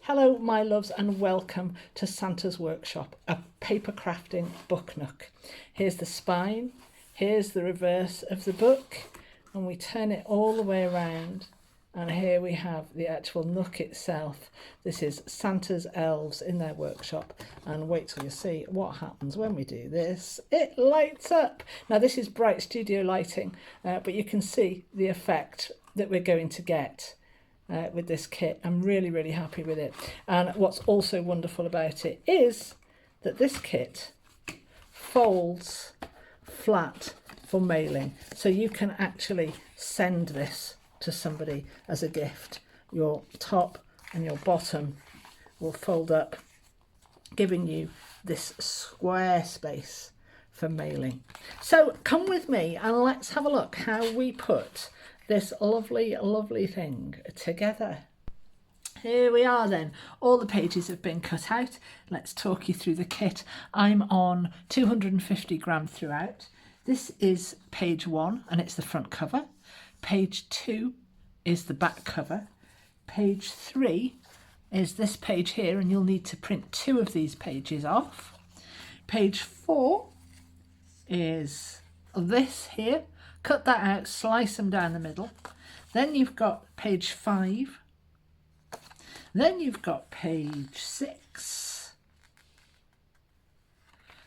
Hello my loves and welcome to Santa's Workshop, a paper crafting book nook. Here's the spine, here's the reverse of the book, and we turn it all the way around, and here we have the actual nook itself. This is Santa's elves in their workshop, and wait till you see what happens when we do this. It lights up. Now this is bright studio lighting, but you can see the effect that we're going to get with this kit. I'm really happy with it. And what's also wonderful about it is that this kit folds flat for mailing, so you can actually send this to somebody as a gift. Your top and your bottom will fold up, giving you this square space for mailing. So come with me and let's have a look how we put this lovely thing together. Here we are then. All the pages have been cut out. Let's talk you through the kit. I'm on 250 gram throughout. This is page 1 and it's the front cover. Page 2 is the back cover. Page 3 is this page here, and you'll need to print 2 of these pages off. Page 4 is this here. Cut that out, slice them down the middle. Then you've got page 5. Then you've got page 6,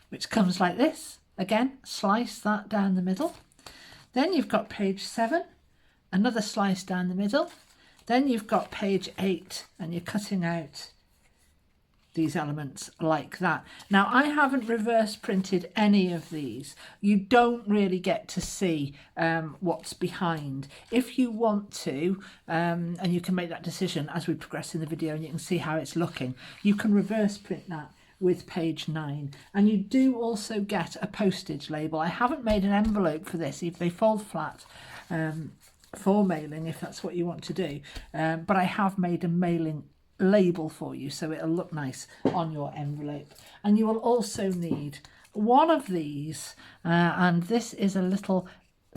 which comes like this. Again, slice that down the middle. Then you've got page 7, another slice down the middle. Then you've got page 8, and you're cutting out these elements like that. Now I haven't reverse printed any of these. You don't really get to see what's behind. If you want to, and you can make that decision as we progress in the video and you can see how it's looking, you can reverse print that with page 9, and you do also get a postage label. I haven't made an envelope for this if they fold flat for mailing, if that's what you want to do, but I have made a mailing label for you so it'll look nice on your envelope. And you will also need one of these, and this is a little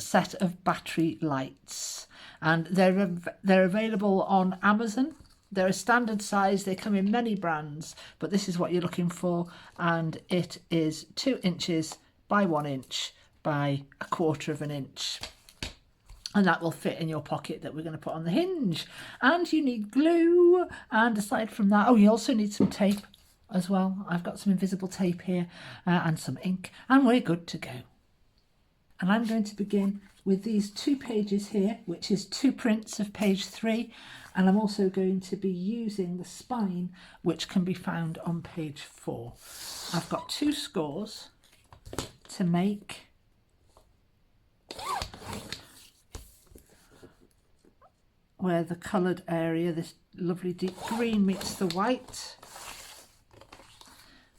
set of battery lights, and they're available on Amazon. They're a standard size, they come in many brands, but this is what you're looking for, and it is 2 inches by 1 inch by 1/4 inch. And that will fit in your pocket that we're going to put on the hinge. And you need glue. And aside from that, oh, you also need some tape as well. I've got some invisible tape here and some ink, and we're good to go. And I'm going to begin with these 2 pages here, which is 2 prints of page 3. And I'm also going to be using the spine, which can be found on page 4. I've got 2 scores to make where the coloured area, this lovely deep green, meets the white.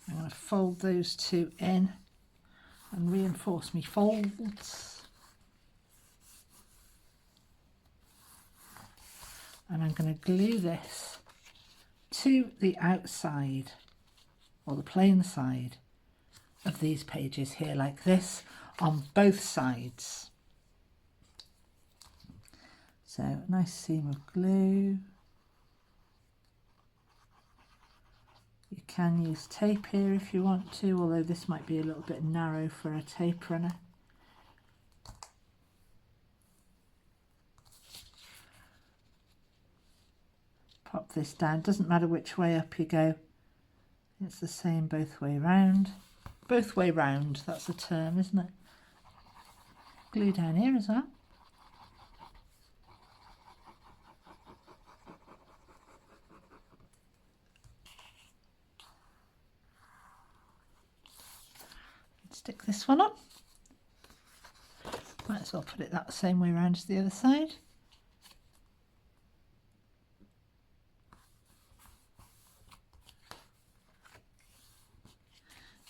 I'm going to fold those 2 in and reinforce my folds. And I'm going to glue this to the outside, or the plain side, of these pages here, like this, on both sides. So a nice seam of glue. You can use tape here if you want to, although this might be a little bit narrow for a tape runner. Pop this down, doesn't matter which way up you go. It's the same both way round. Both way round, that's the term, isn't it? Glue down here as well. Stick this one on. Might as well put it that same way around as the other side.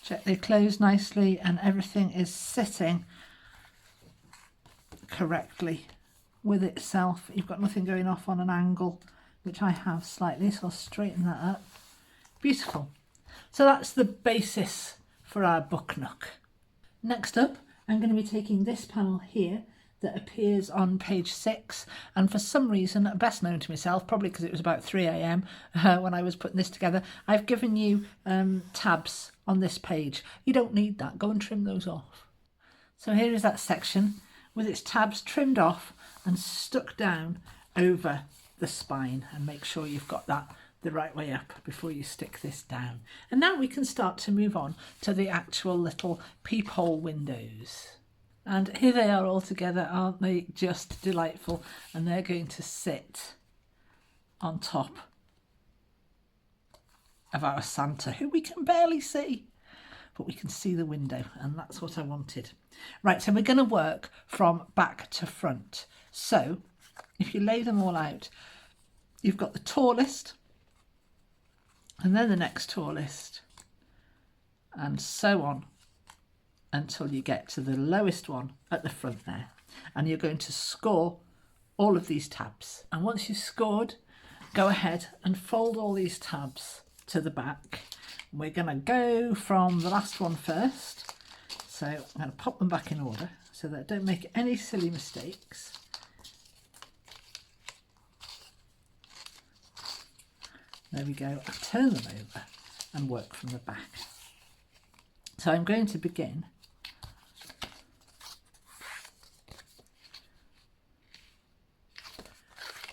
Check they close nicely and everything is sitting correctly with itself. You've got nothing going off on an angle, which I have slightly, so I'll straighten that up. Beautiful. So that's the basis for our book nook. Next up, I'm going to be taking this panel here. that appears on page 6, and for some reason, best known to myself, probably because it was about 3 a.m. When I was putting this together, I've given you tabs on this page. You don't need that, go and trim those off. So here is that section with its tabs trimmed off and stuck down over the spine, and make sure you've got that the right way up before you stick this down. And now we can start to move on to the actual little peephole windows. And here they are all together, aren't they just delightful? And they're going to sit on top of our Santa, who we can barely see, but we can see the window, and that's what I wanted. Right, so we're going to work from back to front. So if you lay them all out, you've got the tallest, and then the next tallest, and so on until you get to the lowest one at the front there. And you're going to score all of these tabs. And once you've scored, go ahead and fold all these tabs to the back. We're going to go from the last one first. So I'm going to pop them back in order so that I don't make any silly mistakes. There we go. I turn them over and work from the back. So I'm going to begin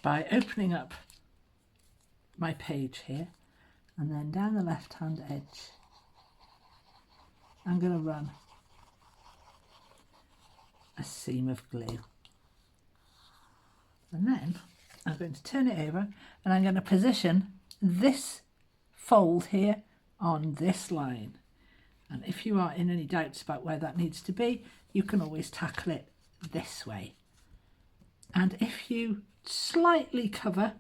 by opening up my page here, and then down the left hand edge I'm going to run a seam of glue, and then I'm going to turn it over and I'm going to position this fold here on this line. And if you are in any doubts about where that needs to be, you can always tackle it this way. And if you slightly cover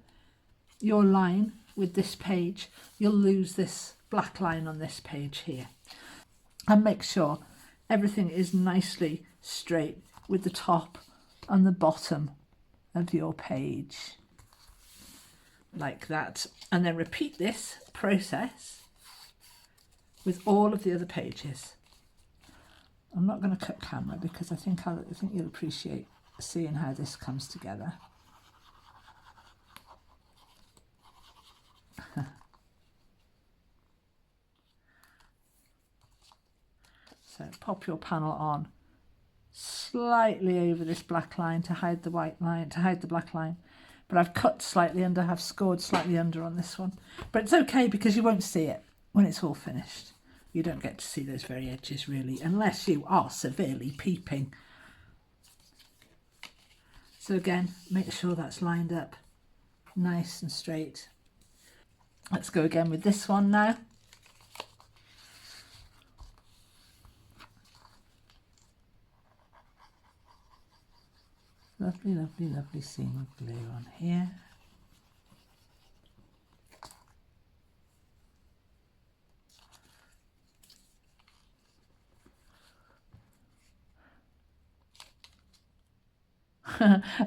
your line with this page, you'll lose this black line on this page here. And make sure everything is nicely straight with the top and the bottom of your page, like that. And then repeat this process with all of the other pages. I'm not going to cut camera because I think you'll appreciate seeing how this comes together. So pop your panel on slightly over this black line to hide the white line, to hide the black line. But I've cut slightly under, I've scored slightly under on this one. But it's okay because you won't see it when it's all finished. You don't get to see those very edges really, unless you are severely peeping. So again, make sure that's lined up nice and straight. Let's go again with this one now. Lovely, lovely, lovely seam of glue on here.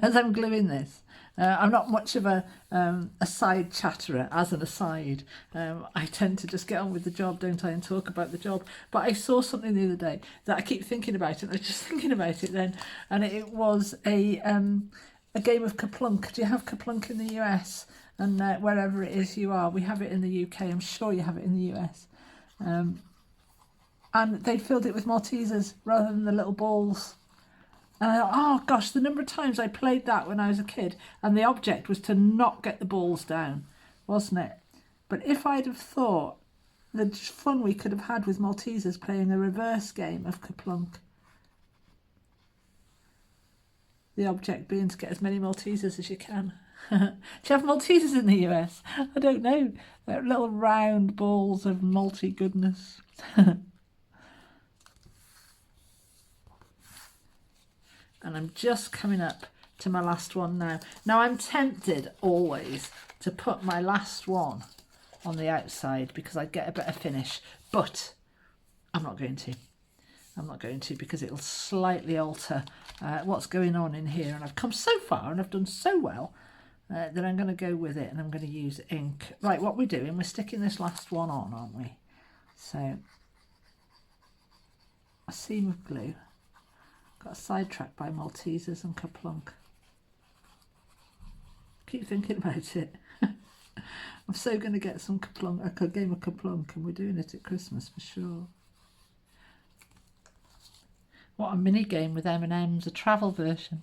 As I'm gluing this, I'm not much of a side chatterer, as an aside. I tend to just get on with the job, don't I, and talk about the job. But I saw something the other day that I keep thinking about, and I was just thinking about it then, and it was a game of Kaplunk. Do you have Kaplunk in the US? And wherever it is you are, we have it in the UK. I'm sure you have it in the US. And they filled it with Maltesers rather than the little balls. Oh gosh, the number of times I played that when I was a kid, and the object was to not get the balls down, wasn't it? But if I'd have thought the fun we could have had with Maltesers playing a reverse game of Kaplunk, the object being to get as many Maltesers as you can. Do you have Maltesers in the US? I don't know. They're little round balls of malty goodness. And I'm just coming up to my last one now. Now I'm tempted always to put my last one on the outside because I'd get a better finish, but I'm not going to. I'm not going to because it'll slightly alter what's going on in here. And I've come so far and I've done so well that I'm going to go with it, and I'm going to use ink. Right, what we're doing, we're sticking this last one on, aren't we? So a seam of glue Got sidetracked by Maltesers and Kaplunk. Keep thinking about it. I'm so going to get some Kaplunk, a game of Kaplunk, and we're doing it at Christmas for sure. What a mini game with M&M's, a travel version.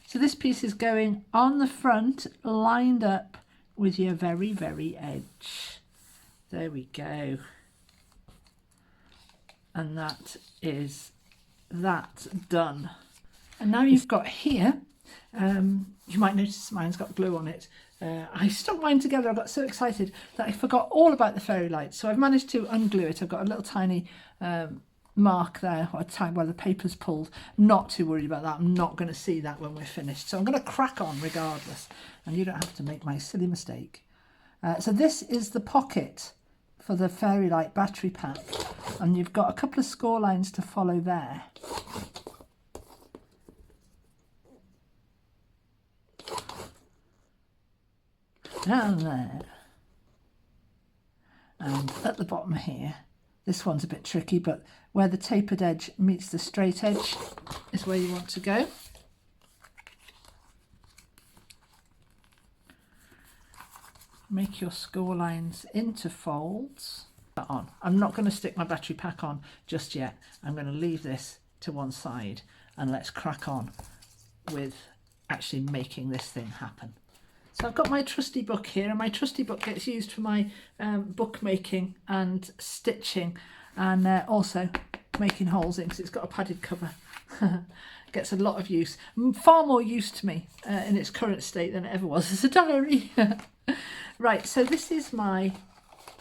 So this piece is going on the front, lined up with your very, very edge. There we go. And that is that done. And now you've got here, you might notice mine's got glue on it. I stuck mine together. I got so excited that I forgot all about the fairy lights. So I've managed to unglue it. I've got a little tiny mark there, or a time where the paper's pulled. Not too worried about that. I'm not going to see that when we're finished. So I'm going to crack on regardless. And you don't have to make my silly mistake. So this is the pocket for the fairy light battery pack. And you've got a couple of score lines to follow there. Down there. And at the bottom here, this one's a bit tricky, but where the tapered edge meets the straight edge is where you want to go. Make your score lines into folds. On. I'm not going to stick my battery pack on just yet. I'm going to leave this to one side and let's crack on with actually making this thing happen. So I've got my trusty book here, and my trusty book gets used for my bookmaking and stitching, and also making holes in because it's got a padded cover. Gets a lot of use, far more use to me in its current state than it ever was as a diary. Right, so this is my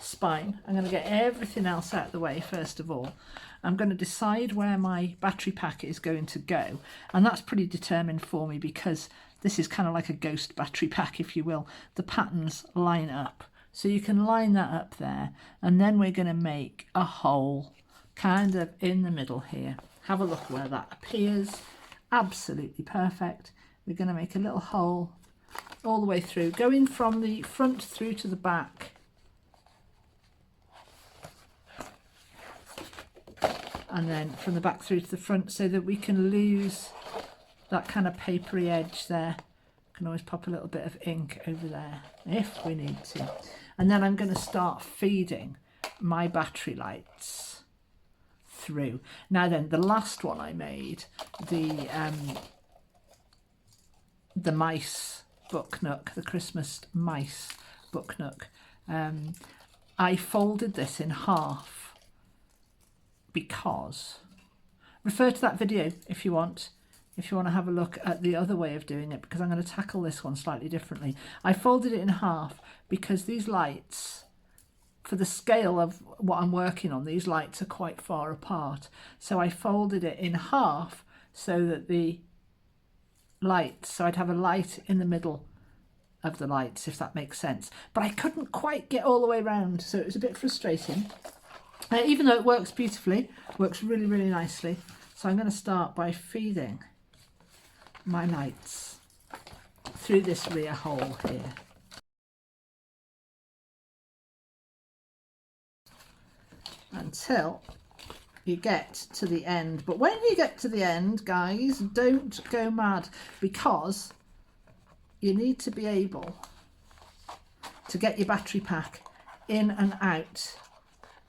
spine. I'm going to get everything else out of the way first of all. I'm going to decide where my battery pack is going to go, and that's pretty determined for me because this is kind of like a ghost battery pack, if you will. The patterns line up, so you can line that up there, and then we're going to make a hole kind of in the middle here. Have a look where that appears. Absolutely perfect. We're going to make a little hole all the way through, going from the front through to the back. And then from the back through to the front, so that we can lose that kind of papery edge there. Can always pop a little bit of ink over there if we need to. And then I'm going to start feeding my battery lights through. Now then, the last one I made, the mice book Nook, the Christmas mice book Nook, I folded this in half because, refer to that video if you want to have a look at the other way of doing it, because I'm going to tackle this one slightly differently. I folded it in half because these lights, for the scale of what I'm working on, these lights are quite far apart. So I folded it in half so that the lights, so I'd have a light in the middle of the lights, if that makes sense. But I couldn't quite get all the way around, so it was a bit frustrating. Even though it works beautifully, works really, really nicely. So I'm going to start by feeding my lights through this rear hole here. Until you get to the end. But when you get to the end, guys, don't go mad, because you need to be able to get your battery pack in and out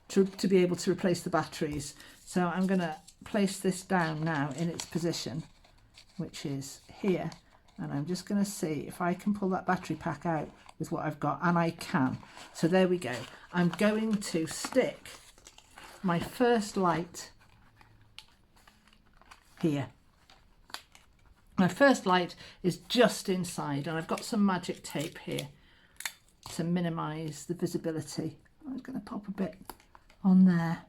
to be able to replace the batteries. So I'm going to place this down now in its position, which is here, and I'm just going to see if I can pull that battery pack out with what I've got, and I can. So there we go. I'm going to stick my first light here. My first light is just inside, and I've got some magic tape here to minimise the visibility. I'm going to pop a bit on there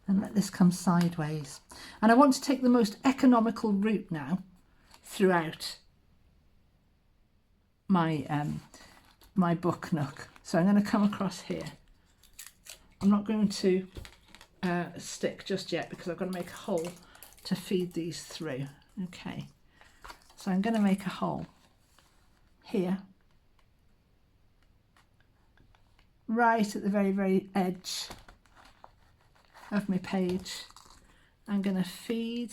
and let this come sideways. And I want to take the most economical route now throughout my my book Nook. So I'm going to come across here. I'm not going to stick just yet because I've got to make a hole to feed these through. Okay, so I'm going to make a hole here, right at the very, very edge of my page, I'm going to feed.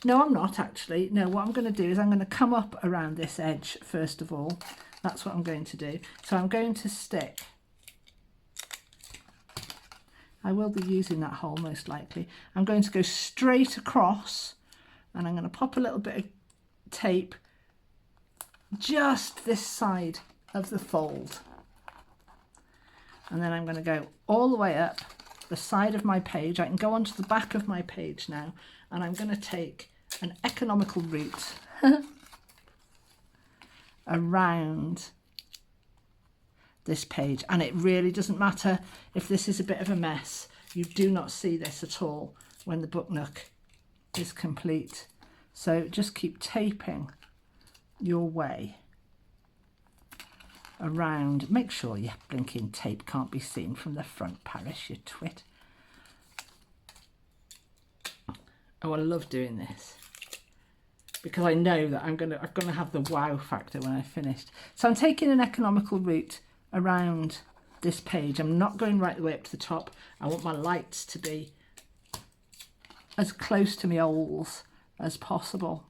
No, I'm not actually. No, what I'm going to do is I'm going to come up around this edge first of all. That's what I'm going to do. So I'm going to stick. I will be using that hole most likely. I'm going to go straight across and I'm going to pop a little bit of tape just this side of the fold. And then I'm going to go all the way up the side of my page. I can go onto the back of my page now, and I'm going to take an economical route around this page. And it really doesn't matter if this is a bit of a mess. You do not see this at all when the book Nook is complete. So just keep taping your way around. Make sure your blinking tape can't be seen from the front, Paris, you twit. Oh, I love doing this because I know that I'm gonna have the wow factor when I've finished. So I'm taking an economical route around this page. I'm not going right the way up to the top. I want my lights to be as close to my holes as possible.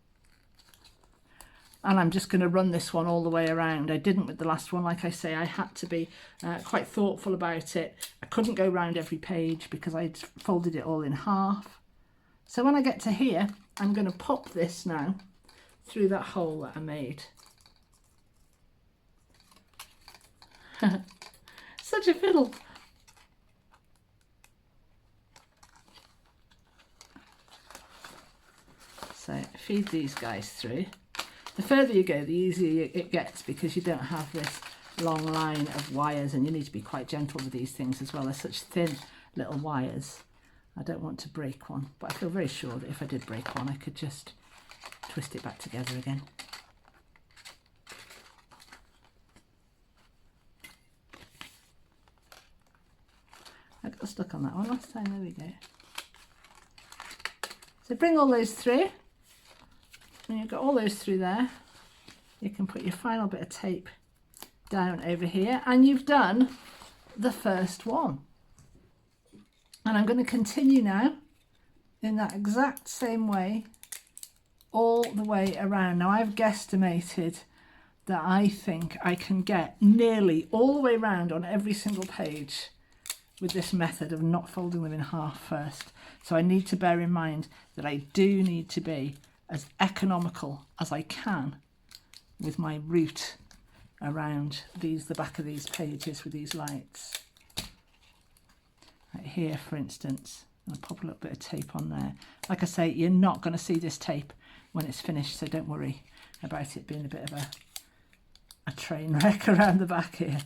And I'm just going to run this one all the way around. I didn't with the last one, like I say. I had to be quite thoughtful about it. I couldn't go round every page because I'd folded it all in half. So when I get to here, I'm going to pop this now through that hole that I made. Such a fiddle. So feed these guys through. The further you go, the easier it gets because you don't have this long line of wires, and you need to be quite gentle with these things as well. They're such thin little wires. I don't want to break one, but I feel very sure that if I did break one, I could just twist it back together again. I got stuck on that one last time. There we go. So bring all those through. When you've got all those through there, you can put your final bit of tape down over here, and you've done the first one. And I'm going to continue now in that exact same way all the way around. Now I've guesstimated that I think I can get nearly all the way around on every single page with this method of not folding them in half first. So I need to bear in mind that I do need to be as economical as I can with my route around the back of these pages with these lights. Right here, for instance, I'll pop a little bit of tape on there. Like I say, you're not going to see this tape when it's finished, so don't worry about it being a bit of a train wreck around the back here.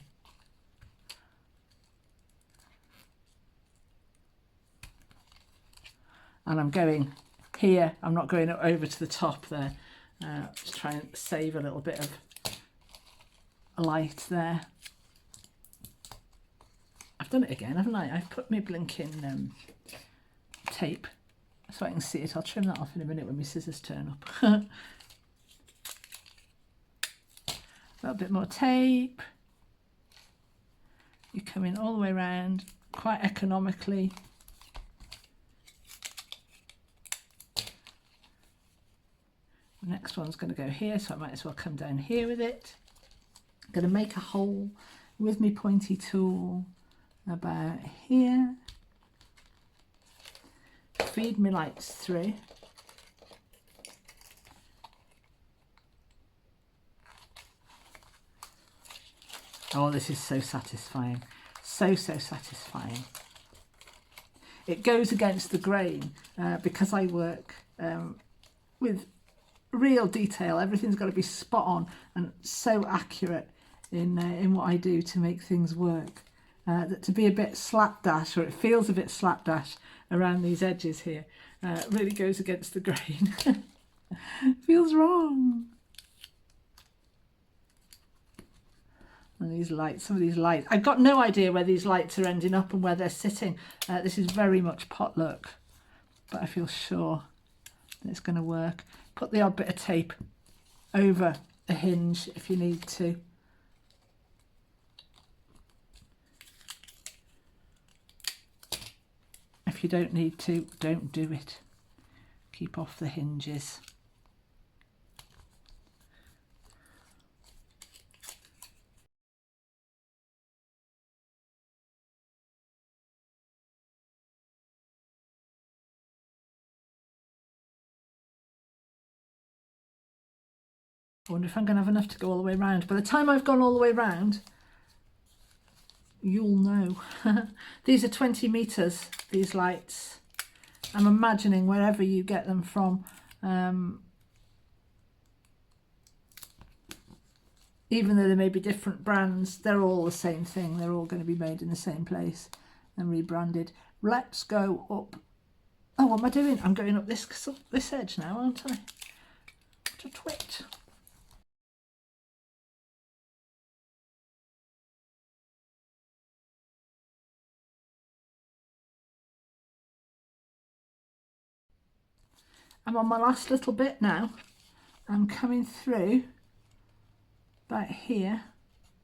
And I'm going here, I'm not going over to the top there. Just try and save a little bit of light there. I've done it again, haven't I? I've put my blinking tape so I can see it. I'll trim that off in a minute when my scissors turn up. A little bit more tape. You're coming all the way around quite economically. The next one's going to go here, so I might as well come down here with it. I'm going to make a hole with my pointy tool about here. Feed my lights through. Oh, this is so satisfying. So satisfying. It goes against the grain because I work with real detail. Everything's got to be spot on and so accurate in what I do to make things work. That to be a bit slapdash, or it feels a bit slapdash around these edges here, really goes against the grain. Feels wrong. And these lights, some of these lights, I've got no idea where these lights are ending up and where they're sitting. This is very much potluck, but I feel sure that it's going to work. Put the odd bit of tape over a hinge if you need to. you don't need to, don't do it. Keep off the hinges. I wonder if I'm going to have enough to go all the way around. By the time I've gone all the way around, you'll know. These are 20 meters, these lights. I'm imagining wherever you get them from, even though there may be different brands, they're all the same thing. They're all going to be made in the same place and rebranded. Let's go up. Oh, what am I doing? I'm going up this edge now, aren't I? What a twit. I'm on my last little bit now. I'm coming through back here.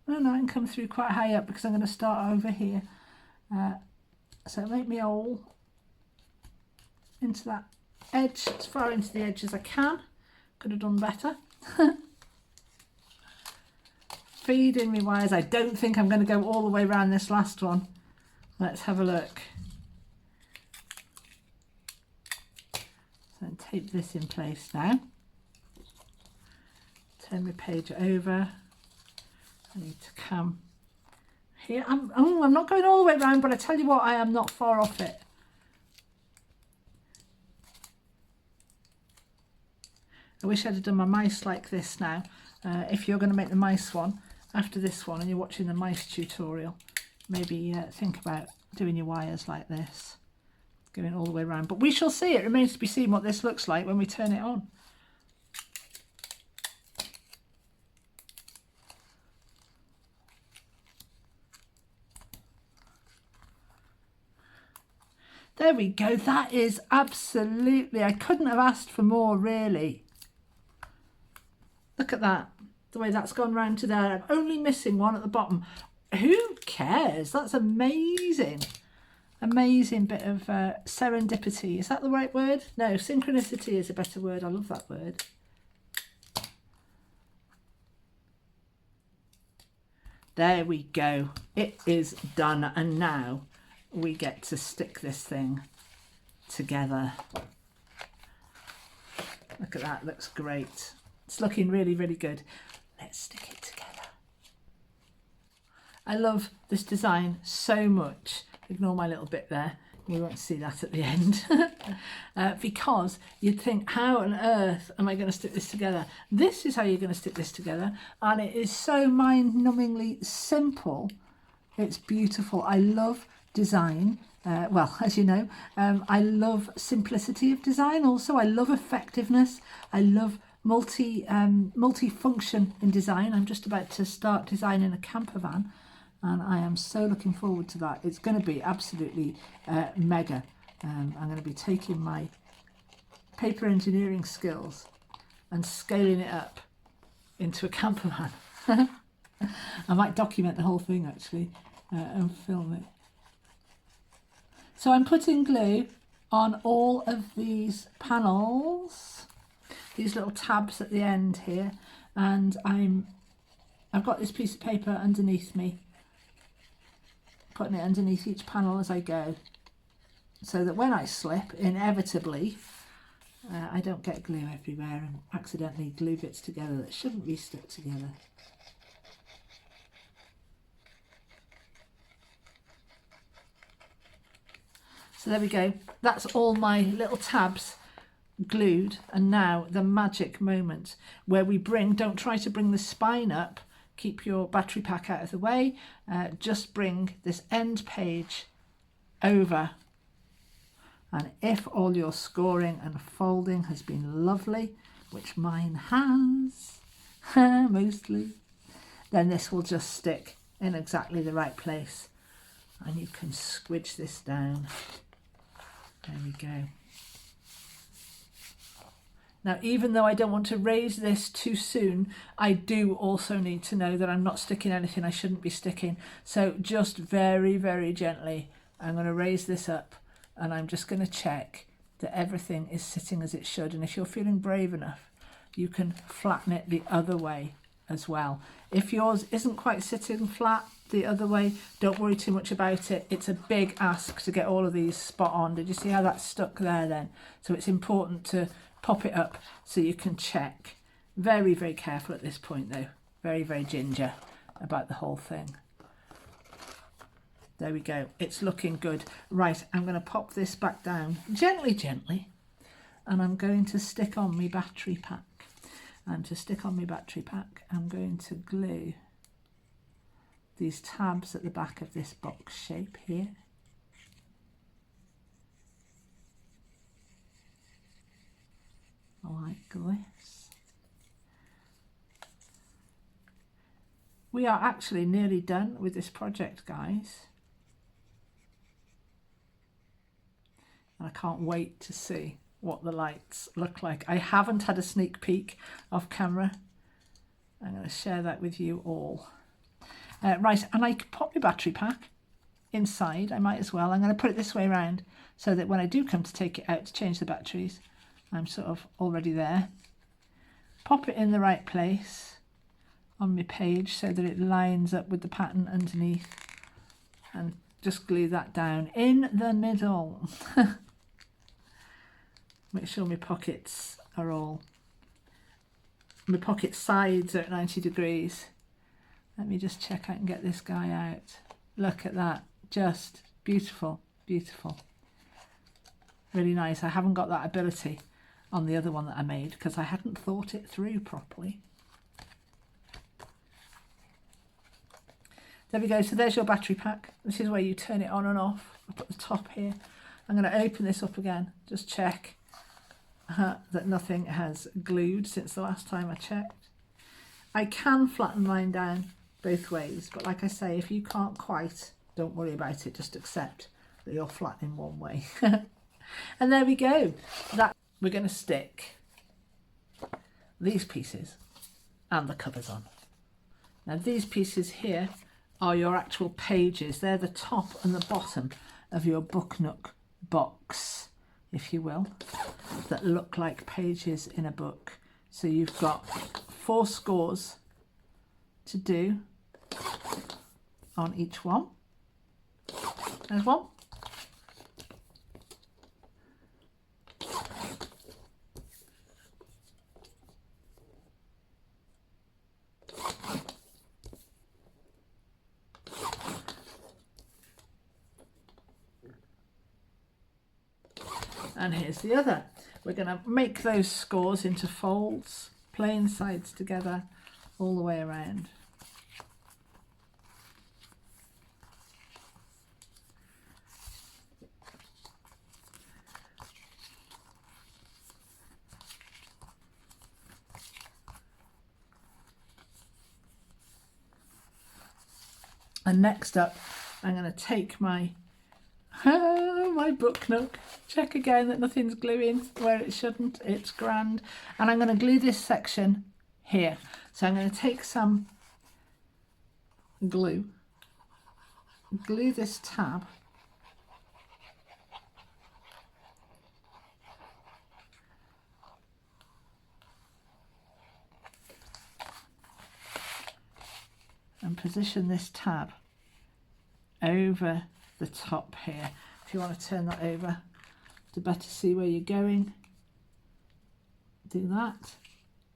Oh no, I can come through quite high up because I'm going to start over here. So make me all into that edge, as far into the edge as I can. Could have done better. Feeding me wires. I don't think I'm going to go all the way around this last one. Let's have a look. So tape this in place now. Turn my page over. I need to come here. I'm not going all the way around, but I tell you what, I am not far off it. I wish I'd have done my mice like this now. If you're going to make the mice one after this one and you're watching the mice tutorial, maybe think about doing your wires like this, going all the way around. But we shall see. It remains to be seen what this looks like when we turn it on. There we go. That is absolutely, I couldn't have asked for more, really. Look at that, the way that's gone round to there. I'm only missing one at the bottom. Who cares? That's amazing. Amazing bit of serendipity. Is that the right word? No, synchronicity is a better word. I love that word. There we go. It is done. And now we get to stick this thing together. Look at that. Looks great. It's looking really, really good. Let's stick it together. I love this design so much. Ignore my little bit there. We won't see that at the end. Because you'd think, how on earth am I going to stick this together? This is how you're going to stick this together. And it is so mind-numbingly simple. It's beautiful. I love design. Well, as you know, I love simplicity of design also. I love effectiveness. I love multi-function in design. I'm just about to start designing a camper van, and I am so looking forward to that. It's going to be absolutely mega. I'm going to be taking my paper engineering skills and scaling it up into a camper van. I might document the whole thing actually and film it. So I'm putting glue on all of these panels, these little tabs at the end here, and I've got this piece of paper underneath me, putting it underneath each panel as I go, so that when I slip, inevitably, I don't get glue everywhere and accidentally glue bits together that shouldn't be stuck together. So there we go. That's all my little tabs glued, and now the magic moment where we don't try to bring the spine up, keep your battery pack out of the way, just bring this end page over, and if all your scoring and folding has been lovely, which mine has mostly, then this will just stick in exactly the right place, and you can squidge this down. There we go. Now, even though I don't want to raise this too soon, I do also need to know that I'm not sticking anything I shouldn't be sticking. So just very, very gently, I'm going to raise this up and I'm just going to check that everything is sitting as it should. And if you're feeling brave enough, you can flatten it the other way as well. If yours isn't quite sitting flat the other way, don't worry too much about it. It's a big ask to get all of these spot on. Did you see how that's stuck there then? So it's important to pop it up so you can check. Very, very careful at this point though. Very, very ginger about the whole thing. There we go. It's looking good. Right, I'm going to pop this back down gently, gently, and I'm going to stick on my battery pack. And to stick on my battery pack, I'm going to glue these tabs at the back of this box shape here. Like this. We are actually nearly done with this project, guys. And I can't wait to see what the lights look like. I haven't had a sneak peek off camera. I'm going to share that with you all. Right, and I could pop my battery pack inside. I might as well. I'm going to put it this way around so that when I do come to take it out to change the batteries, I'm sort of already there. Pop it in the right place on my page so that it lines up with the pattern underneath, and just glue that down in the middle. Make sure my pockets are all, my pocket sides are at 90 degrees. Let me just check I can get this guy out. Look at that, just beautiful, beautiful. Really nice. I haven't got that ability on the other one that I made because I hadn't thought it through properly. There we go, so there's your battery pack. This is where you turn it on and off. I'll put the top here. I'm going to open this up again, just check that nothing has glued since the last time I checked. I can flatten mine down both ways, but like I say, if you can't quite, don't worry about it, just accept that you're flat in one way. And there we go. That we're going to stick these pieces and the covers on. Now these pieces here are your actual pages. They're the top and the bottom of your Book Nook box, if you will, that look like pages in a book. So you've got 4 scores to do on each one. There's one. And here's the other. We're going to make those scores into folds, plain sides together, all the way around. And next up, I'm going to take my my Book Nook, check again that nothing's gluing where it shouldn't, it's grand, and I'm going to glue this section here. So I'm going to take some glue this tab and position this tab over the top here. If you want to turn that over to better see where you're going, do that.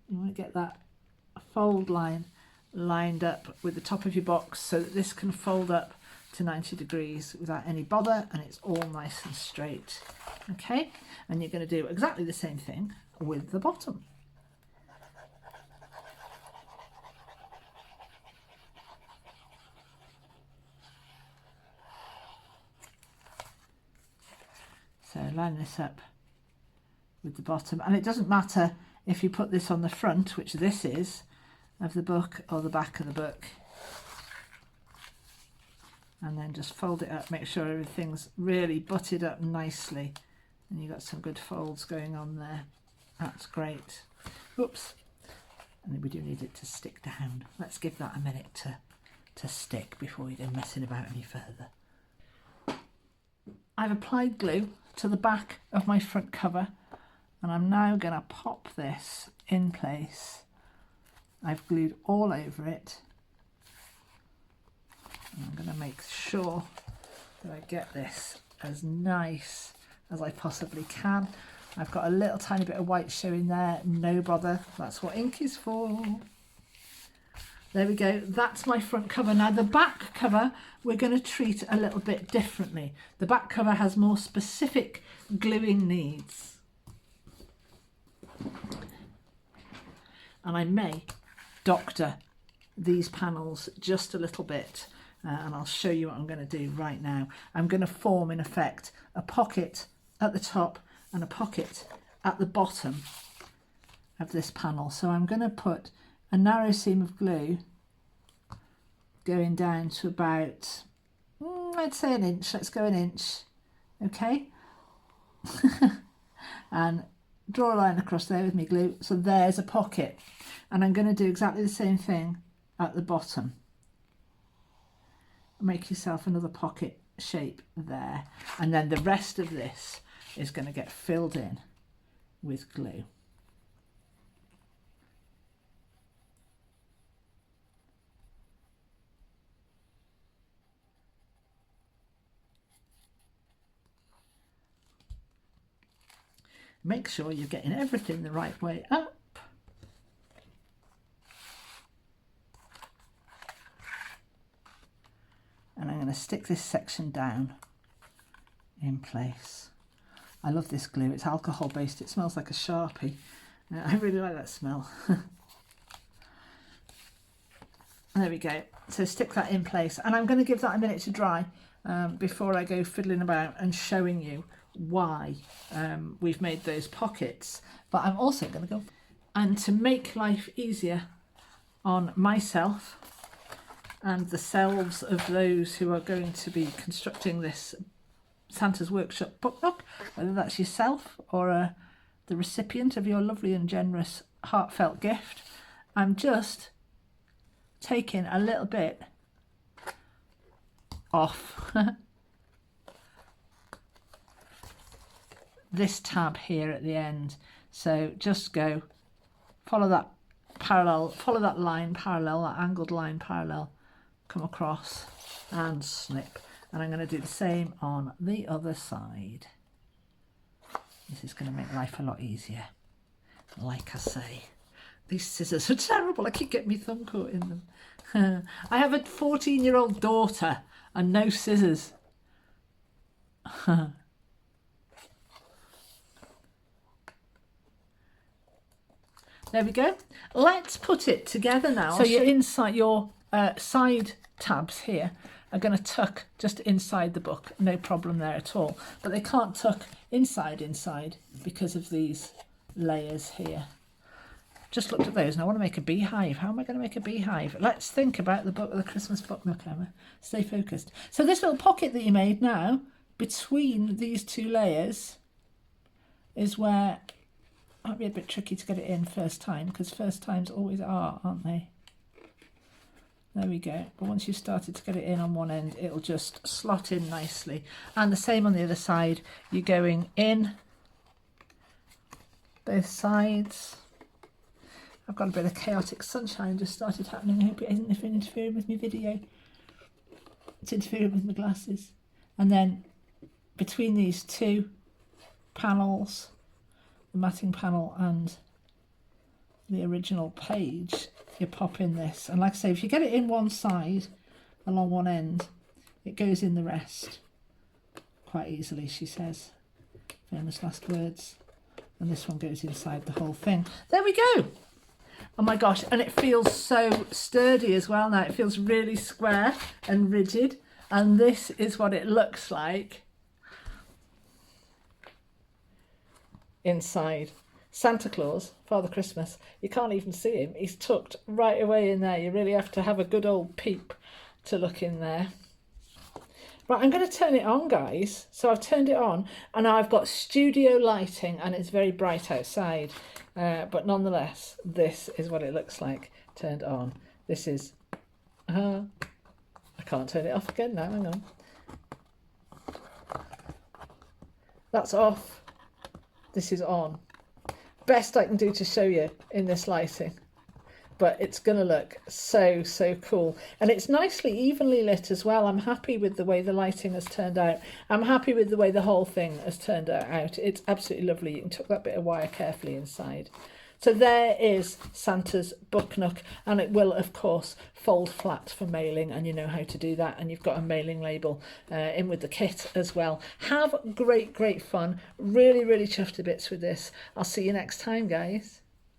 You want to get that fold line lined up with the top of your box so that this can fold up to 90 degrees without any bother, and it's all nice and straight. Okay, and you're going to do exactly the same thing with the bottom. So line this up with the bottom, and it doesn't matter if you put this on the front, which this is, of the book, or the back of the book. And then just fold it up, make sure everything's really butted up nicely, and you've got some good folds going on there. That's great. Oops, and then we do need it to stick down. Let's give that a minute to stick before we go messing about any further. I've applied glue to the back of my front cover, and I'm now going to pop this in place. I've glued all over it, and I'm going to make sure that I get this as nice as I possibly can. I've got a little tiny bit of white showing there, no bother, that's what ink is for. There we go, that's my front cover. Now the back cover we're going to treat a little bit differently. The back cover has more specific gluing needs. And I may doctor these panels just a little bit, and I'll show you what I'm going to do right now. I'm going to form, in effect, a pocket at the top and a pocket at the bottom of this panel. So I'm going to put a narrow seam of glue going down to about, I'd say an inch. Let's go an inch, okay? And draw a line across there with my glue. So there's a pocket, and I'm going to do exactly the same thing at the bottom. Make yourself another pocket shape there, and then the rest of this is going to get filled in with glue. Make sure you're getting everything the right way up. And I'm going to stick this section down in place. I love this glue, it's alcohol based, it smells like a Sharpie. I really like that smell. There we go, so stick that in place, and I'm going to give that a minute to dry before I go fiddling about and showing you why we've made those pockets. But I'm also going to go, and to make life easier on myself and the selves of those who are going to be constructing this Santa's Workshop book nook, whether that's yourself or the recipient of your lovely and generous heartfelt gift, I'm just taking a little bit off this tab here at the end. So just go follow that parallel, follow that line parallel, that angled line parallel, come across and snip. And I'm going to do the same on the other side. This is going to make life a lot easier. Like I say, these scissors are terrible. I keep getting my thumb caught in them. I have a 14-year-old daughter and no scissors. There we go. Let's put it together now. So you're inside your side tabs here are going to tuck just inside the book, no problem there at all, but they can't tuck inside because of these layers here. Just looked at those and I want to make a beehive. How am I going to make a beehive? Let's think about the book, the Christmas book nook, Emma. Stay focused. So this little pocket that you made now between these two layers is where it might be a bit tricky to get it in first time, because first times always are, aren't they? There we go. But once you've started to get it in on one end, it'll just slot in nicely. And the same on the other side. You're going in both sides. I've got a bit of chaotic sunshine just started happening. I hope it isn't interfering with my video. It's interfering with my glasses. And then between these two panels, the matting panel and the original page, you pop in this, and like I say, if you get it in one side along one end, it goes in the rest quite easily, she says. Famous last words. And this one goes inside the whole thing. There we go. Oh my gosh, and it feels so sturdy as well now. It feels really square and rigid, and this is what it looks like inside. Santa Claus, Father Christmas, you can't even see him. He's tucked right away in there. You really have to have a good old peep to look in there. Right, I'm going to turn it on, guys. So I've turned it on, and now I've got studio lighting, and it's very bright outside. But nonetheless, this is what it looks like turned on. This is... I can't turn it off again now, hang on. That's off. This is on. Best I can do to show you in this lighting. But it's going to look so, so cool. And it's nicely evenly lit as well. I'm happy with the way the lighting has turned out. I'm happy with the way the whole thing has turned out. It's absolutely lovely. You can tuck that bit of wire carefully inside. So there is Santa's book nook, and it will of course fold flat for mailing, and you know how to do that, and you've got a mailing label in with the kit as well. Have great fun. Really chuffed to bits with this. I'll see you next time, guys.